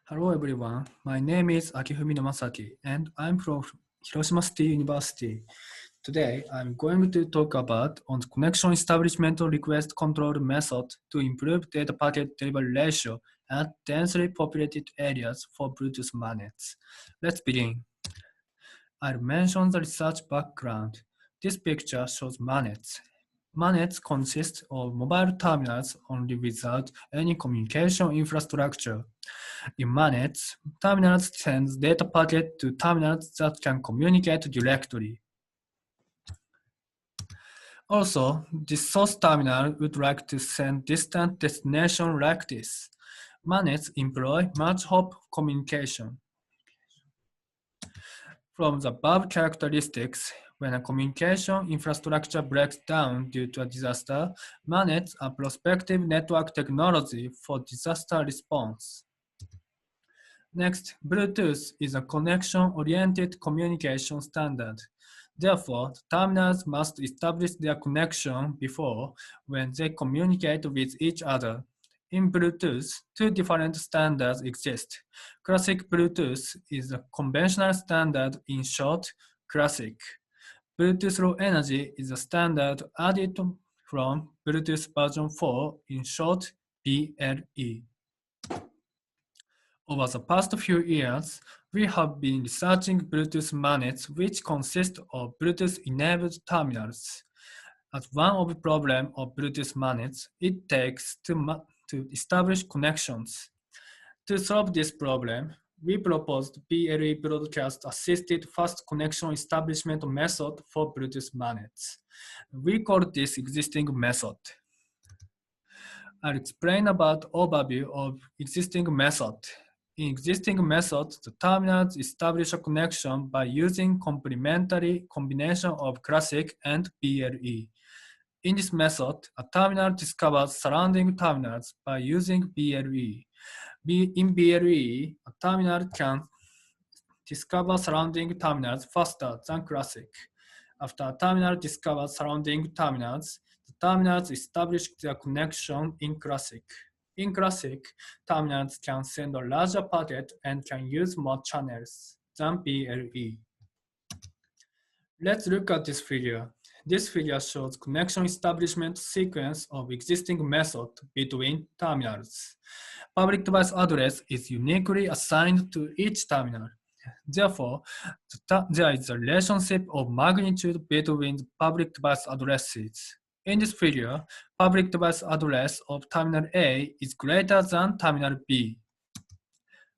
Hello everyone, my name is Akifumi Masaki and I'm from Hiroshima State University. Today I'm going to talk about on the connection establishment request control method to improve data packet delivery ratio at densely populated areas for Bluetooth MANETs. Let's begin. I'll mention the research background. This picture shows MANETs. MANETs consist of mobile terminals only without any communication infrastructure. In MANETs, terminals send data packet to terminals that can communicate directly. Also, this source terminal would like to send distant destination like this. MANETs employ merge hop communication. From the above characteristics, when a communication infrastructure breaks down due to a disaster, MANETs are prospective network technology for disaster response. Next, Bluetooth is a connection-oriented communication standard. Therefore, terminals must establish their connection before when they communicate with each other. In Bluetooth, two different standards exist. Classic Bluetooth is a conventional standard, in short, classic. Bluetooth Low Energy is a standard added from Bluetooth version 4, in short, BLE. Over the past few years, we have been researching Bluetooth MANETs, which consist of Bluetooth-enabled terminals. As one of the problems of Bluetooth MANETs, it takes to establish connections. To solve this problem, we proposed BLE broadcast assisted fast connection establishment method for Bluetooth MANETs. We call this existing method. I'll explain about overview of existing method. In existing methods, the terminals establish a connection by using complementary combination of classic and BLE. In this method, a terminal discovers surrounding terminals by using BLE. In BLE, a terminal can discover surrounding terminals faster than classic. After a terminal discovers surrounding terminals, the terminals establish their connection in classic. In classic, terminals can send a larger packet and can use more channels than BLE. Let's look at this figure. This figure shows connection establishment sequence of existing method between terminals. Public device address is uniquely assigned to each terminal. Therefore, there is a relationship of magnitude between the public device addresses. In this figure, public device address of terminal A is greater than terminal B.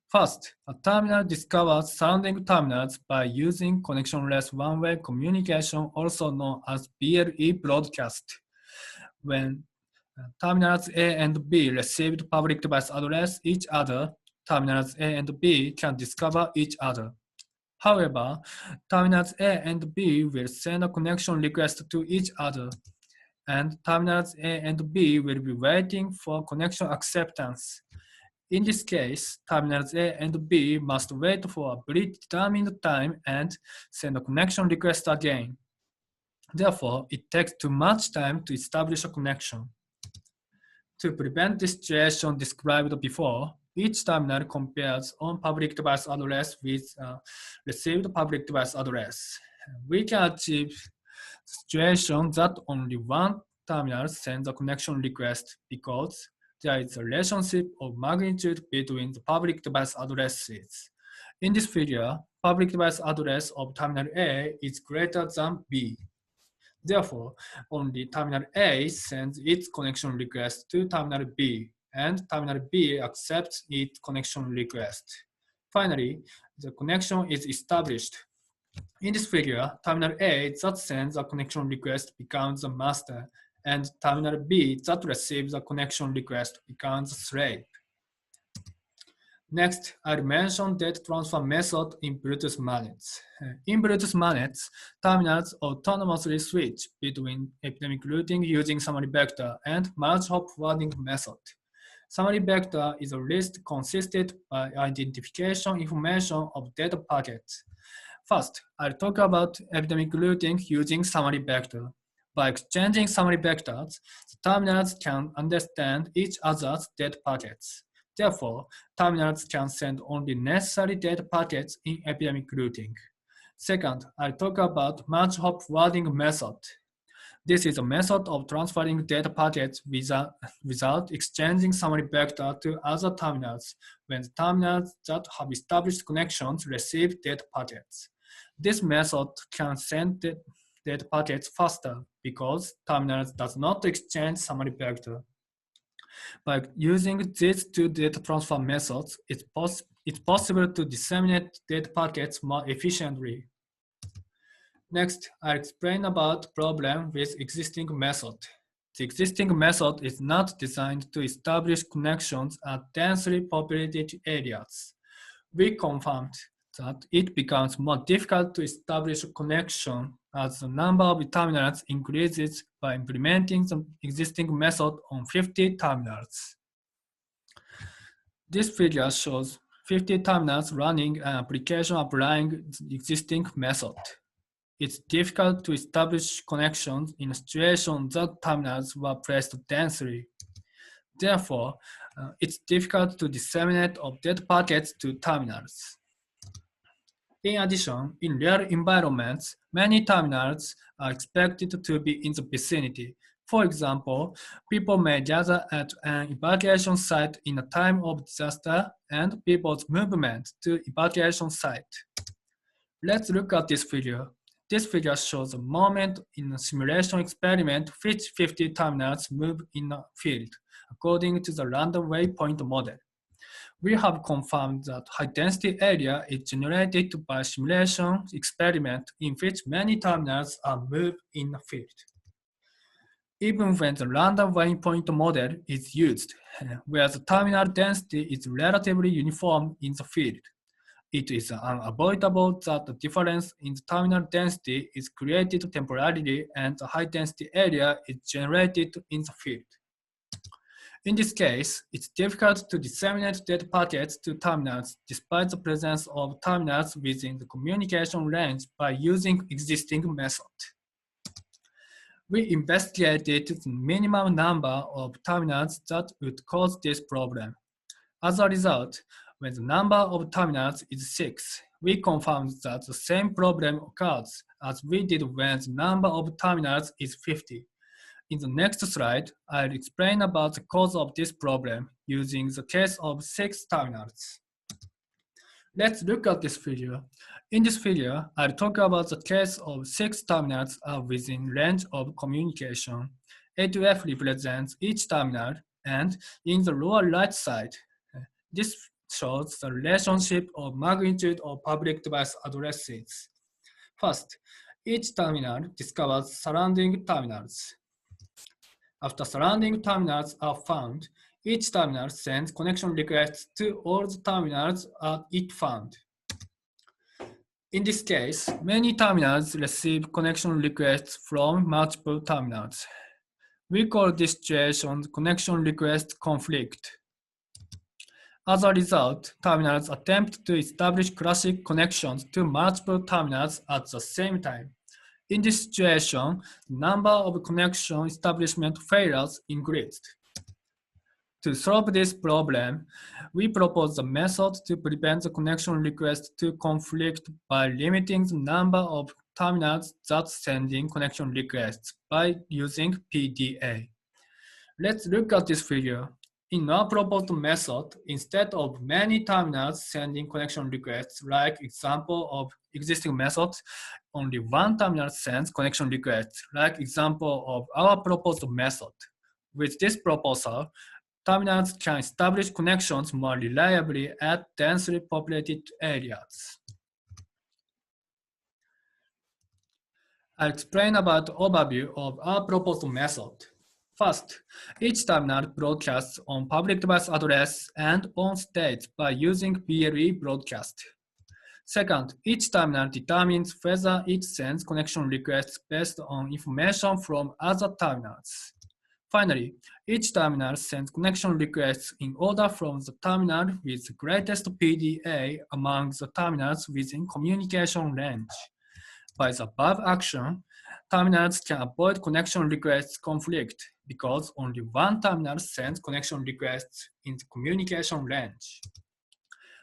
First, a terminal discovers surrounding terminals by using connectionless one-way communication, also known as BLE broadcast. When terminals A and B received public device address each other, terminals A and B can discover each other. However, terminals A and B will send a connection request to each other, and terminals A and B will be waiting for connection acceptance. In this case, terminals A and B must wait for a predetermined time and send a connection request again. Therefore, it takes too much time to establish a connection. To prevent the situation described before, each terminal compares on public device address with received public device address. We can achieve the situation that only one terminal sends a connection request because there is a relationship of magnitude between the public device addresses. In this figure, public device address of terminal A is greater than B. Therefore, only terminal A sends its connection request to terminal B, and terminal B accepts its connection request. Finally, the connection is established. In this figure, terminal A that sends a connection request becomes the master, and terminal B that receives a connection request becomes a slave. Next, I'll mention data transfer method in Bluetooth MANETs. In Bluetooth MANETs, terminals autonomously switch between epidemic routing using summary vector and merge hop forwarding method. Summary vector is a list consisted by identification information of data packets. First, I'll talk about epidemic routing using summary vector. By exchanging summary vectors, the terminals can understand each other's data packets. Therefore, terminals can send only necessary data packets in epidemic routing. Second, I'll talk about merge hop forwarding method. This is a method of transferring data packets without exchanging summary vector to other terminals when the terminals that have established connections receive data packets. This method can send data packets faster because terminals does not exchange summary vector. By using these two data transfer methods, it's possible to disseminate data packets more efficiently. Next, I'll explain about problem with existing method. The existing method is not designed to establish connections at densely populated areas. We confirmed that it becomes more difficult to establish a connection as the number of terminals increases by implementing the existing method on 50 terminals. This figure shows 50 terminals running an application applying the existing method. It's difficult to establish connections in a situation that terminals were placed densely. Therefore, it's difficult to disseminate of data packets to terminals. In addition, in real environments, many terminals are expected to be in the vicinity. For example, people may gather at an evacuation site in a time of disaster and people's movement to evacuation site. Let's look at this figure. This figure shows a moment in a simulation experiment which 50 terminals move in a field according to the random waypoint model. We have confirmed that high-density area is generated by simulation experiment in which many terminals are moved in a field. Even when the random waypoint model is used, where the terminal density is relatively uniform in the field, it is unavoidable that the difference in the terminal density is created temporarily and the high-density area is generated in the field. In this case, it's difficult to disseminate data packets to terminals despite the presence of terminals within the communication range by using existing method. We investigated the minimum number of terminals that would cause this problem. As a result, when the number of terminals is 6, we confirmed that the same problem occurs as we did when the number of terminals is 50. In the next slide, I'll explain about the cause of this problem using the case of 6 terminals. Let's look at this figure. In this figure, I'll talk about the case of 6 terminals are within range of communication. A to F represents each terminal, and in the lower right side, this shows the relationship of magnitude of public device addresses. First, each terminal discovers surrounding terminals. After surrounding terminals are found, each terminal sends connection requests to all the terminals it found. In this case, many terminals receive connection requests from multiple terminals. We call this situation connection request conflict. As a result, terminals attempt to establish classic connections to multiple terminals at the same time. In this situation, the number of connection establishment failures increased. To solve this problem, we propose a method to prevent the connection request to conflict by limiting the number of terminals that sending connection requests by using PDA. Let's look at this figure. In our proposed method, instead of many terminals sending connection requests, like example of existing methods, only one terminal sends connection requests, like example of our proposed method. With this proposal, terminals can establish connections more reliably at densely populated areas. I'll explain about the overview of our proposed method. First, each terminal broadcasts on public device address and on state by using BLE broadcast. Second, each terminal determines whether it sends connection requests based on information from other terminals. Finally, each terminal sends connection requests in order from the terminal with the greatest PDA among the terminals within communication range. By the above action, terminals can avoid connection requests conflict because only one terminal sends connection requests in the communication range.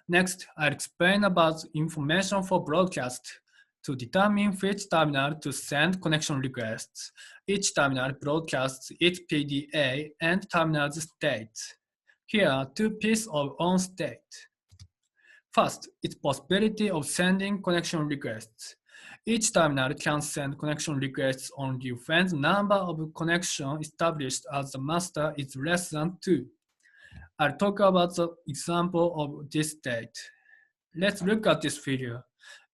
Next, I'll explain about information for broadcast. To determine which terminal to send connection requests, each terminal broadcasts its PDA and terminal's state. Here are two pieces of on state. First, its possibility of sending connection requests. Each terminal can send connection requests only when the number of connections established as the master is less than 2. I'll talk about the example of this state. Let's look at this figure.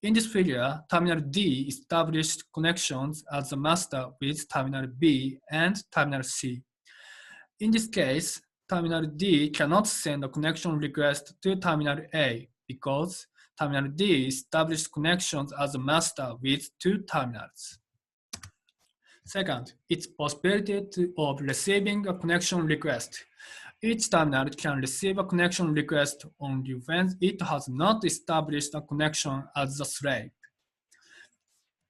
In this figure, terminal D established connections as the master with terminal B and terminal C. In this case, terminal D cannot send a connection request to terminal A because terminal D established connections as a master with 2 terminals. Second, its possibility of receiving a connection request. Each terminal can receive a connection request only when it has not established a connection as the slave.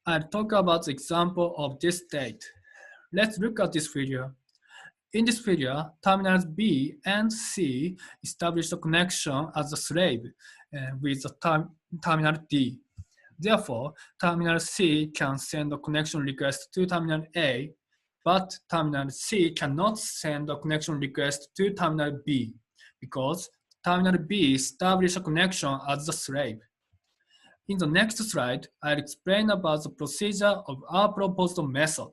I'll talk about the example of this state. Let's look at this figure. In this figure, terminals B and C establish a connection as a slave with the terminal D. Therefore, terminal C can send a connection request to terminal A, but terminal C cannot send a connection request to terminal B because terminal B established a connection as the slave. In the next slide, I'll explain about the procedure of our proposed method.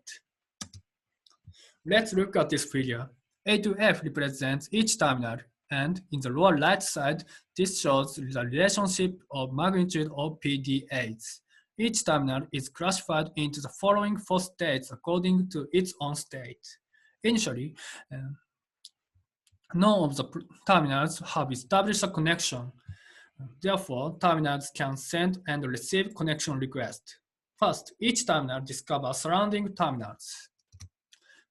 Let's look at this figure. A to F represents each terminal, and in the lower right side, this shows the relationship of magnitude of PDAs. Each terminal is classified into the following 4 states according to its own state. Initially, none of the terminals have established a connection. Therefore, terminals can send and receive connection requests. First, each terminal discovers surrounding terminals.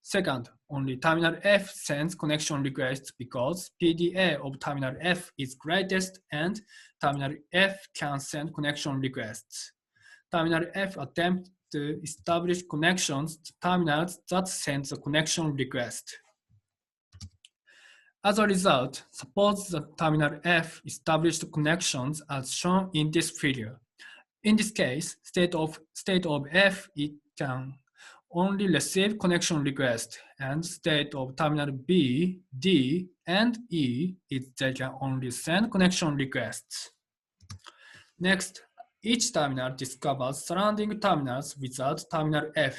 Second, only terminal F sends connection requests because PDA of terminal F is greatest and terminal F can send connection requests. Terminal F attempts to establish connections to terminals that send the connection request. As a result, suppose the terminal F established connections as shown in this figure. In this case, state of F it can only receive connection request, and state of terminal B, D, and E is they can only send connection requests. Next, each terminal discovers surrounding terminals without terminal F.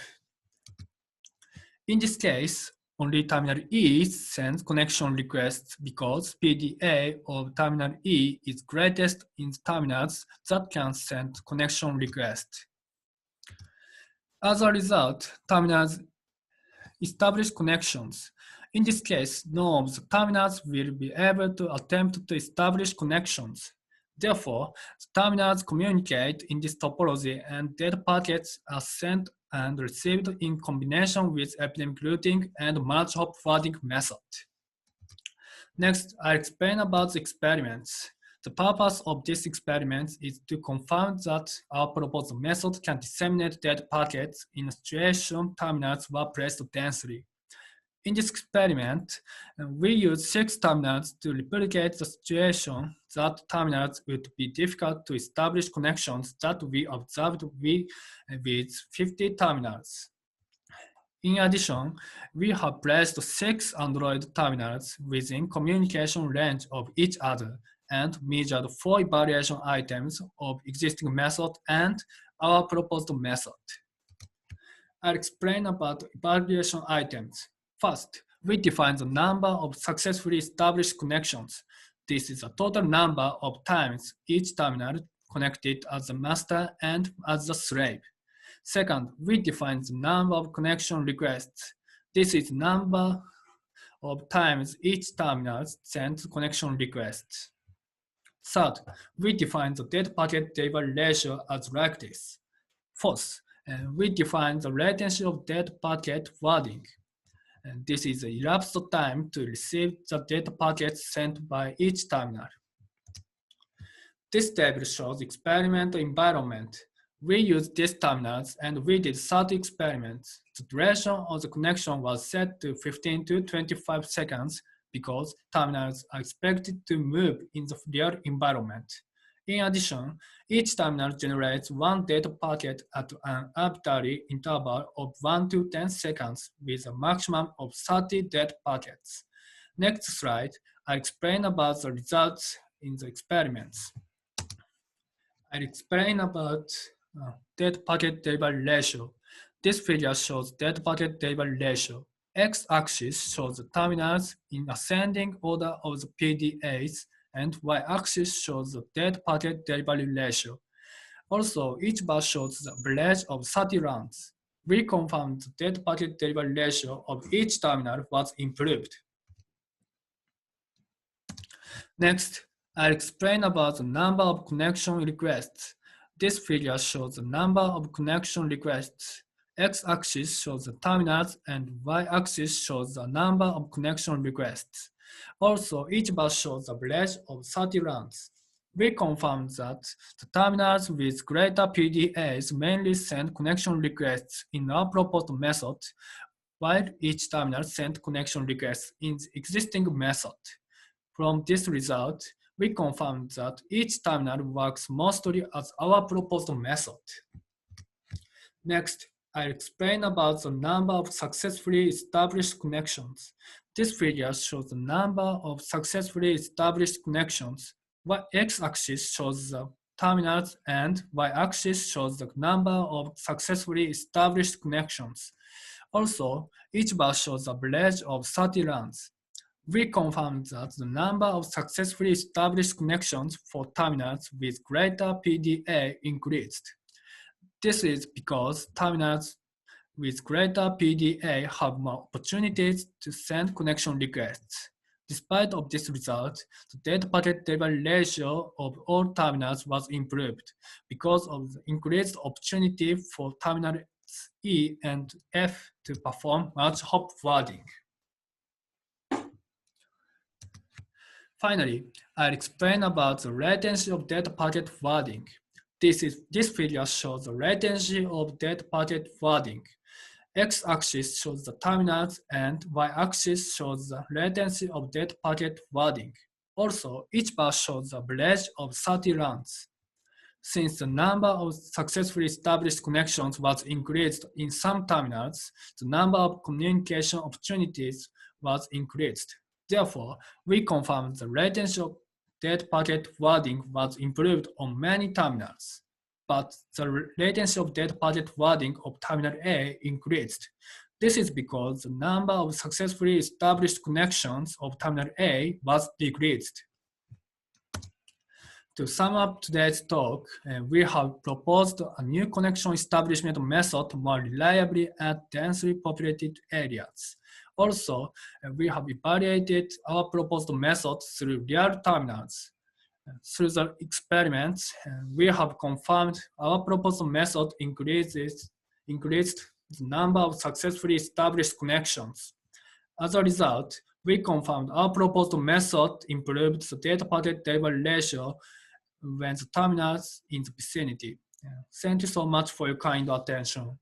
In this case, only terminal E sends connection requests because PDA of terminal E is greatest in terminals that can send connection requests. As a result, terminals establish connections. In this case, none of the terminals will be able to attempt to establish connections. Therefore, the terminals communicate in this topology and data packets are sent and received in combination with epidemic routing and merge hop forwarding method. Next, I'll explain about the experiments. The purpose of this experiment is to confirm that our proposed method can disseminate data packets in a situation terminals were placed densely. In this experiment, we used 6 terminals to replicate the situation that terminals would be difficult to establish connections that we observed with 50 terminals. In addition, we have placed 6 Android terminals within communication range of each other and measured 4 evaluation items of existing method and our proposed method. I'll explain about evaluation items. First, we define the number of successfully established connections. This is the total number of times each terminal connected as the master and as the slave. Second, we define the number of connection requests. This is the number of times each terminal sends connection requests. Third, we define the data packet delivery ratio as like this. Fourth, we define the latency of data packet forwarding. And this is the elapsed time to receive the data packets sent by each terminal. This table shows experiment environment. We used these terminals and we did 30 experiments. The duration of the connection was set to 15 to 25 seconds because terminals are expected to move in the real environment. In addition, each terminal generates one data packet at an arbitrary interval of 1 to 10 seconds with a maximum of 30 data packets. Next slide, I'll explain about the results in the experiments. I'll explain about data packet delivery ratio. This figure shows data packet delivery ratio. X-axis shows the terminals in ascending order of the PDAs, and Y-axis shows the data packet delivery ratio. Also, each bar shows the average of 30 rounds. We confirmed the data packet delivery ratio of each terminal was improved. Next, I'll explain about the number of connection requests. This figure shows the number of connection requests. X-axis shows the terminals and Y-axis shows the number of connection requests. Also, each bar shows the average of 30 rounds. We confirmed that the terminals with greater PDAs mainly send connection requests in our proposed method, while each terminal sent connection requests in the existing method. From this result, we confirmed that each terminal works mostly as our proposed method. Next, I'll explain about the number of successfully established connections. This figure shows the number of successfully established connections. X-axis shows the terminals and Y-axis shows the number of successfully established connections. Also, each bar shows the average of 30 runs. We confirmed that the number of successfully established connections for terminals with greater PDA increased. This is because terminals with greater PDA have more opportunities to send connection requests. Despite of this result, the data packet delivery ratio of all terminals was improved because of the increased opportunity for terminals E and F to perform merge hop forwarding. Finally, I'll explain about the latency of data packet forwarding. This figure shows the latency of data packet forwarding. X-axis shows the terminals and Y-axis shows the latency of data packet forwarding. Also, each bar shows the average of 30 rounds. Since the number of successfully established connections was increased in some terminals, the number of communication opportunities was increased. Therefore, we confirmed the latency of data packet forwarding was improved on many terminals, but the latency of data packet forwarding of terminal A increased. This is because the number of successfully established connections of terminal A was decreased. To sum up today's talk, we have proposed a new connection establishment method more reliably at densely populated areas. Also, we have evaluated our proposed method through real terminals. Through the experiments, we have confirmed our proposed method increased the number of successfully established connections. As a result, we confirmed our proposed method improved the data packet delivery ratio when the terminals in the vicinity. Thank you so much for your kind attention.